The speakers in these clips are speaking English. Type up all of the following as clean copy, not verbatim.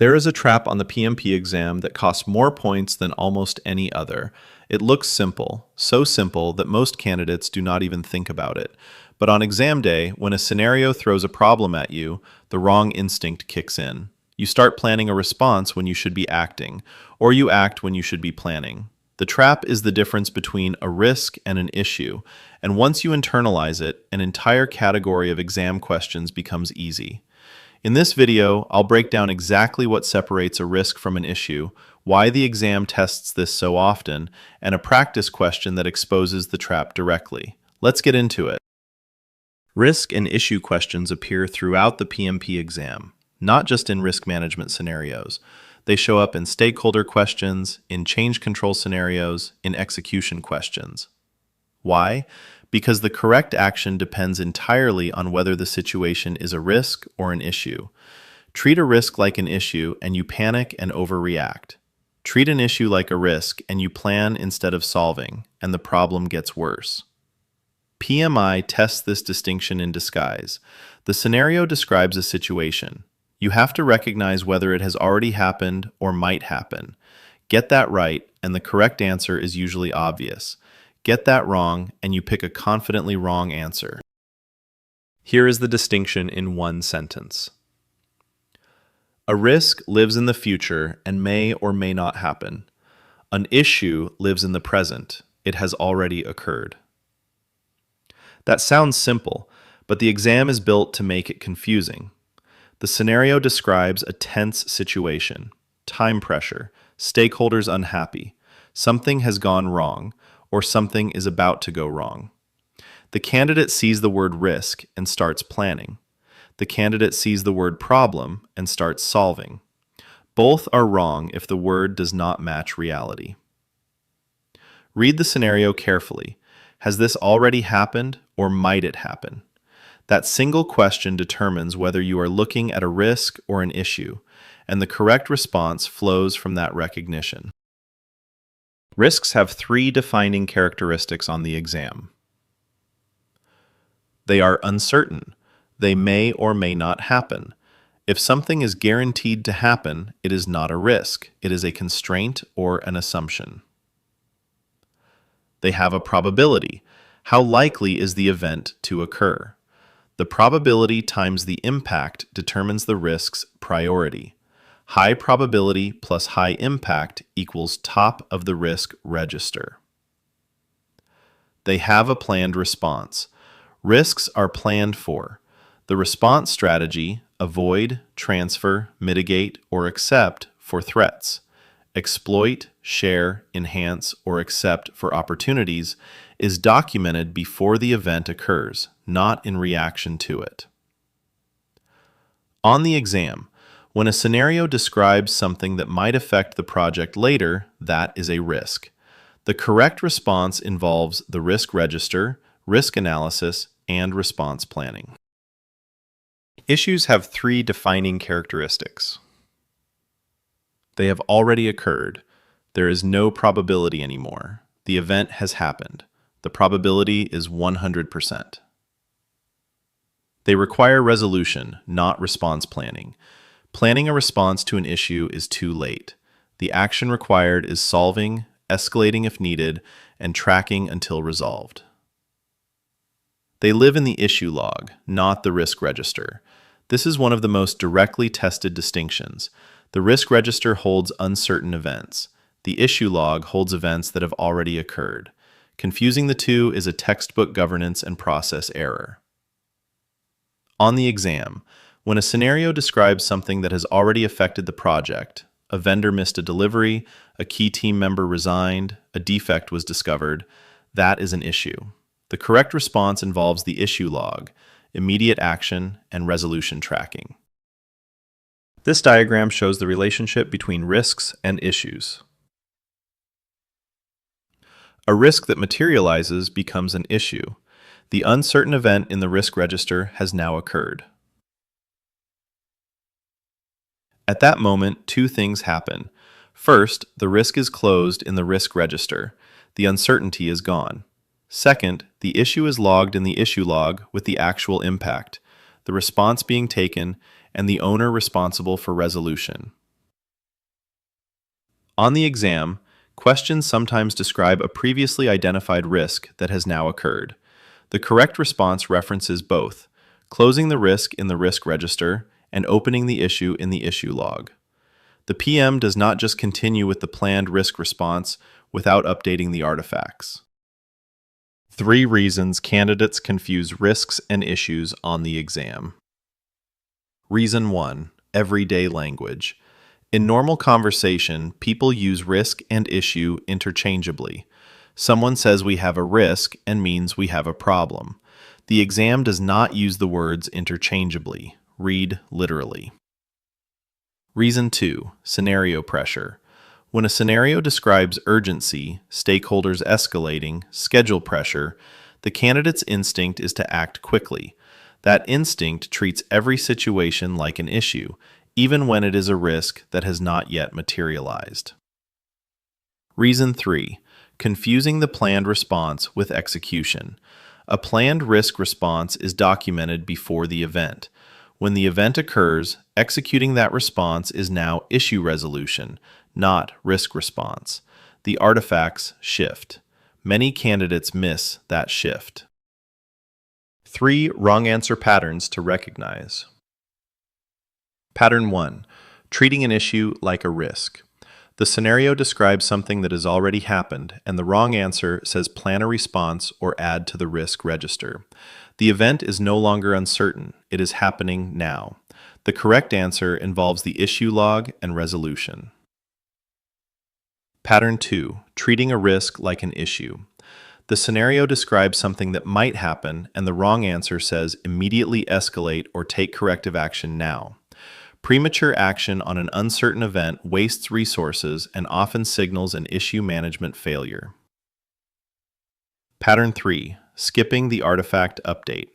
There is a trap on the PMP exam that costs more points than almost any other. It looks simple, so simple that most candidates do not even think about it. But on exam day, when a scenario throws a problem at you, the wrong instinct kicks in. You start planning a response when you should be acting, or you act when you should be planning. The trap is the difference between a risk and an issue, and once you internalize it, an entire category of exam questions becomes easy. In this video, I'll break down exactly what separates a risk from an issue, why the exam tests this so often, and a practice question that exposes the trap directly. Let's get into it. Risk and issue questions appear throughout the PMP exam, not just in risk management scenarios. They show up in stakeholder questions, in change control scenarios, in execution questions. Why? Because the correct action depends entirely on whether the situation is a risk or an issue. Treat a risk like an issue and you panic and overreact. Treat an issue like a risk and you plan instead of solving, and the problem gets worse. PMI tests this distinction in disguise. The scenario describes a situation. You have to recognize whether it has already happened or might happen. Get that right, and the correct answer is usually obvious. Get that wrong, and you pick a confidently wrong answer. Here is the distinction in one sentence. A risk lives in the future and may or may not happen. An issue lives in the present. It has already occurred. That sounds simple, but the exam is built to make it confusing. The scenario describes a tense situation, time pressure, stakeholders unhappy, something has gone wrong, or something is about to go wrong. The candidate sees the word risk and starts planning. The candidate sees the word problem and starts solving. Both are wrong if the word does not match reality. Read the scenario carefully. Has this already happened or might it happen? That single question determines whether you are looking at a risk or an issue, and the correct response flows from that recognition. Risks have three defining characteristics on the exam. They are uncertain. They may or may not happen. If something is guaranteed to happen, it is not a risk. It is a constraint or an assumption. They have a probability. How likely is the event to occur? The probability times the impact determines the risk's priority. High probability plus high impact equals top of the risk register. They have a planned response. Risks are planned for. The response strategy, avoid, transfer, mitigate, or accept for threats. Exploit, share, enhance, or accept for opportunities is documented before the event occurs, not in reaction to it. On the exam, when a scenario describes something that might affect the project later, that is a risk. The correct response involves the risk register, risk analysis, and response planning. Issues have three defining characteristics. They have already occurred. There is no probability anymore. The event has happened. The probability is 100%. They require resolution, not response planning. Planning a response to an issue is too late. The action required is solving, escalating if needed, and tracking until resolved. They live in the issue log, not the risk register. This is one of the most directly tested distinctions. The risk register holds uncertain events. The issue log holds events that have already occurred. Confusing the two is a textbook governance and process error. On the exam, when a scenario describes something that has already affected the project, a vendor missed a delivery, a key team member resigned, a defect was discovered, that is an issue. The correct response involves the issue log, immediate action, and resolution tracking. This diagram shows the relationship between risks and issues. A risk that materializes becomes an issue. The uncertain event in the risk register has now occurred. At that moment, two things happen. First, the risk is closed in the risk register. The uncertainty is gone. Second, the issue is logged in the issue log with the actual impact, the response being taken, and the owner responsible for resolution. On the exam, questions sometimes describe a previously identified risk that has now occurred. The correct response references both, closing the risk in the risk register and opening the issue in the issue log. The PM does not just continue with the planned risk response without updating the artifacts. 3 reasons candidates confuse risks and issues on the exam. Reason 1. Everyday language. In normal conversation, people use risk and issue interchangeably. Someone says we have a risk and means we have a problem. The exam does not use the words interchangeably. Read literally. Reason 2. Scenario pressure. When a scenario describes urgency, stakeholders escalating, schedule pressure, the candidate's instinct is to act quickly. That instinct treats every situation like an issue, even when it is a risk that has not yet materialized. Reason 3. Confusing the planned response with execution. A planned risk response is documented before the event. When the event occurs, executing that response is now issue resolution, not risk response. The artifacts shift. Many candidates miss that shift. 3 wrong answer patterns to recognize. Pattern 1. Treating an issue like a risk. The scenario describes something that has already happened, and the wrong answer says plan a response or add to the risk register. The event is no longer uncertain. It is happening now. The correct answer involves the issue log and resolution. Pattern 2. Treating a risk like an issue. The scenario describes something that might happen, and the wrong answer says immediately escalate or take corrective action now. Premature action on an uncertain event wastes resources and often signals an issue management failure. Pattern 3. Skipping the artifact update.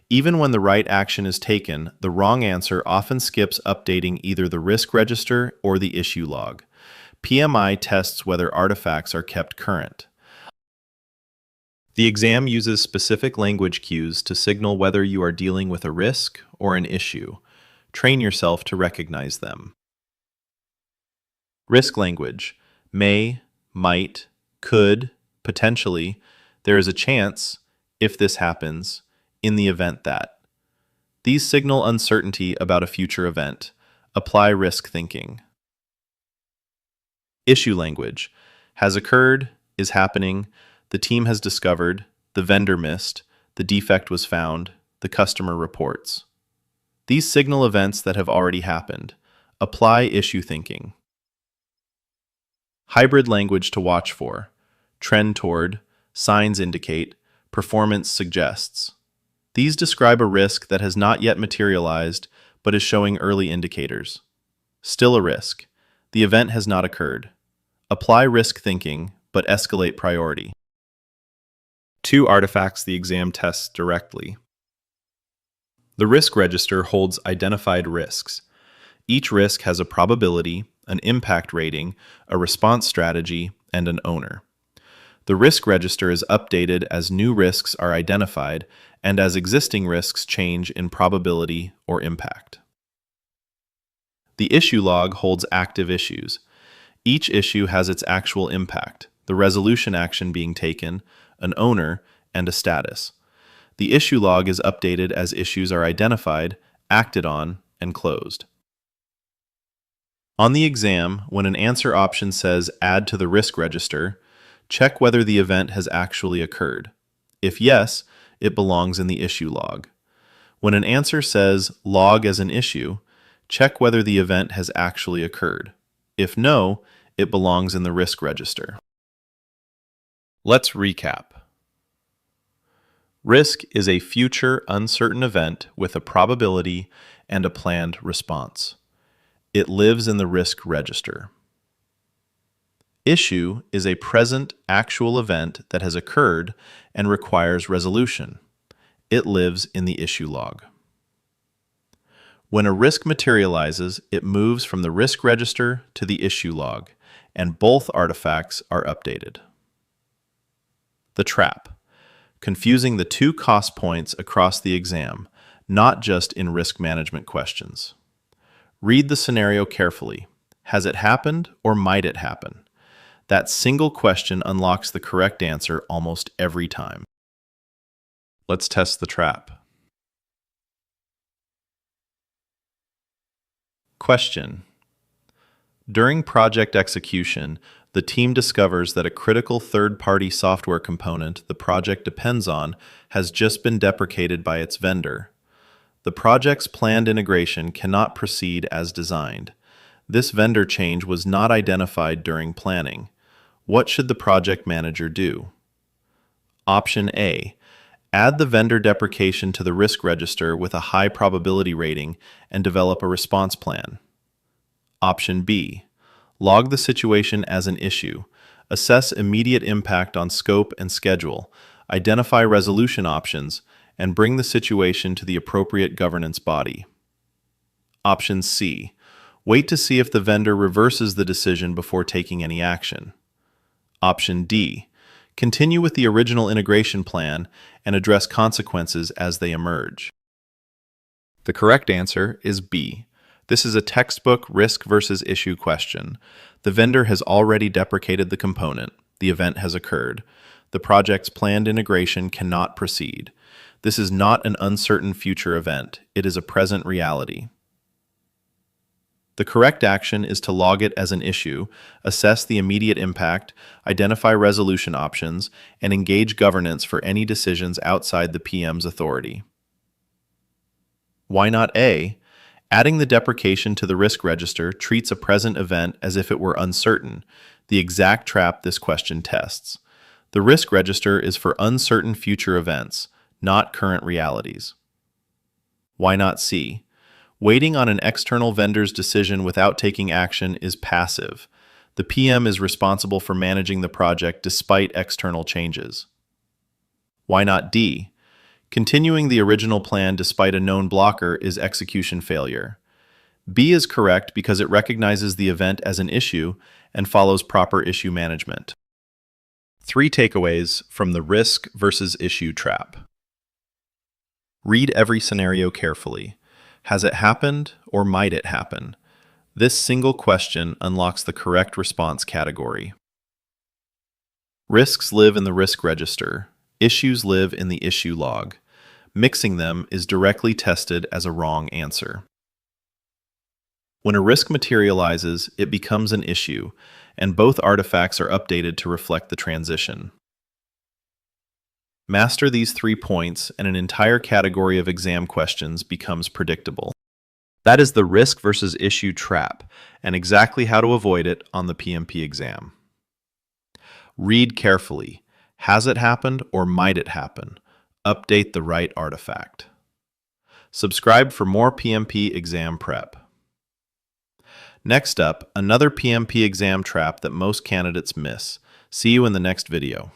Even when the right action is taken, the wrong answer often skips updating either the risk register or the issue log. PMI tests whether artifacts are kept current. The exam uses specific language cues to signal whether you are dealing with a risk or an issue. Train yourself to recognize them. Risk language: may, might, could, potentially, there is a chance, if this happens, in the event that. These signal uncertainty about a future event. Apply risk thinking. Issue language: has occurred, is happening, the team has discovered, the vendor missed, the defect was found, the customer reports. These signal events that have already happened. Apply issue thinking. Hybrid language to watch for: trend toward, signs indicate, performance suggests. These describe a risk that has not yet materialized but is showing early indicators. Still a risk. The event has not occurred. Apply risk thinking, but escalate priority. 2 artifacts the exam tests directly. The risk register holds identified risks. Each risk has a probability, an impact rating, a response strategy, and an owner. The risk register is updated as new risks are identified and as existing risks change in probability or impact. The issue log holds active issues. Each issue has its actual impact, the resolution action being taken, an owner, and a status. The issue log is updated as issues are identified, acted on, and closed. On the exam, when an answer option says add to the risk register, check whether the event has actually occurred. If yes, it belongs in the issue log. When an answer says log as an issue, check whether the event has actually occurred. If no, it belongs in the risk register. Let's recap. Risk is a future uncertain event with a probability and a planned response. It lives in the risk register. Issue is a present actual event that has occurred and requires resolution. It lives in the issue log. When a risk materializes, it moves from the risk register to the issue log, and both artifacts are updated. The trap: confusing the 2 cost points across the exam, not just in risk management questions. Read the scenario carefully. Has it happened or might it happen? That single question unlocks the correct answer almost every time. Let's test the trap. Question. During project execution, the team discovers that a critical third-party software component the project depends on has just been deprecated by its vendor. The project's planned integration cannot proceed as designed. This vendor change was not identified during planning. What should the project manager do? Option A. Add the vendor deprecation to the risk register with a high probability rating and develop a response plan. Option B. Log the situation as an issue. Assess immediate impact on scope and schedule. Identify resolution options and bring the situation to the appropriate governance body. Option C. Wait to see if the vendor reverses the decision before taking any action. Option D. Continue with the original integration plan and address consequences as they emerge. The correct answer is B. This is a textbook risk versus issue question. The vendor has already deprecated the component. The event has occurred. The project's planned integration cannot proceed. This is not an uncertain future event. It is a present reality. The correct action is to log it as an issue, assess the immediate impact, identify resolution options, and engage governance for any decisions outside the PM's authority. Why not A? Adding the deprecation to the risk register treats a present event as if it were uncertain, the exact trap this question tests. The risk register is for uncertain future events, not current realities. Why not C? Waiting on an external vendor's decision without taking action is passive. The PM is responsible for managing the project despite external changes. Why not D? Continuing the original plan despite a known blocker is execution failure. B is correct because it recognizes the event as an issue and follows proper issue management. 3 takeaways from the risk versus issue trap. Read every scenario carefully. Has it happened or might it happen? This single question unlocks the correct response category. Risks live in the risk register. Issues live in the issue log. Mixing them is directly tested as a wrong answer. When a risk materializes, it becomes an issue, and both artifacts are updated to reflect the transition. Master these 3 points, and an entire category of exam questions becomes predictable. That is the risk versus issue trap, and exactly how to avoid it on the PMP exam. Read carefully. Has it happened or might it happen? Update the right artifact. Subscribe for more PMP exam prep. Next up, another PMP exam trap that most candidates miss. See you in the next video.